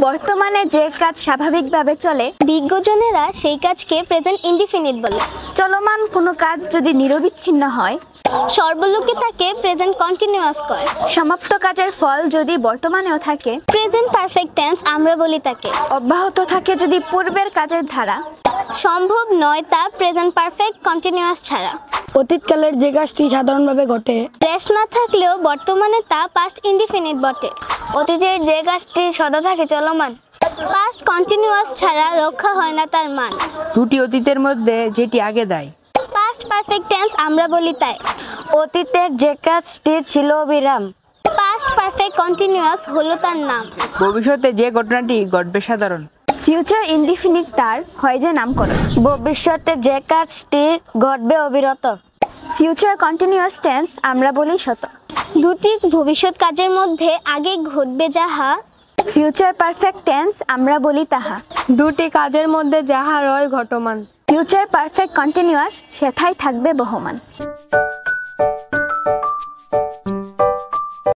বর্তমানে যে কাজ স্বাভাবিকভাবে চলে বিজ্ঞজনেরা সেই কাজকে প্রেজেন্ট ইনডিফিনিট বলে। চলমান কোনো কাজ যদি নিরবিচ্ছিন্ন হয় সর্বলোকে তাকে প্রেজেন্ট কন্টিনিউয়াস কয়। সমাপ্ত কাজের ফল যদি বর্তমানেও থাকে প্রেজেন্ট পারফেক্ট টেন্স আমরা বলি তাকে। অব্যাহত থাকে যদি পূর্বের কাজের ধারা সম্ভব নয় তা প্রেজেন্ট পারফেক্ট কন্টিনিউয়াস ছাড়া। অতীতকালের যে কাজটি সাধারণভাবে ঘটে রেশ না থাকলেও বর্তমানে তা পাস্ট ইনডিফিনিট বটে। অতীতের যে কাজটি সদা থাকে চলমান পাস্ট কন্টিনিউয়াস ছাড়া রক্ষা হয় না তার মান। দুটি অতীতের মধ্যে যেটি আগে দেয় পাস্ট পারফেক্ট টেন্স আমরা বলি তাই। অতীতে যে কাজটি ছিল বিরাম পাস্ট পারফেক্ট কন্টিনিউয়াস হলো তার নাম। ভবিষ্যতে যে ঘটনাটি ঘটবে সাধারণ ফিউচার ইনডিফিনিট তার হয় যে নামকরণ। ভবিষ্যতে যে কাজটি ঘটবে অবিরত ফিউচার কন্টিনিউয়াস টেন্স আমরা বলি শত। দুটি ভবিষ্যৎ কাজের মধ্যে আগে ঘটবে যাহা ফিউচার পারফেক্ট টেন্স আমরা বলি তাহা। দুটি কাজের মধ্যে যাহা রয় ঘটমান ফিউচার পারফেক্ট কন্টিনিউয়াস সেথায় থাকবে বহমান।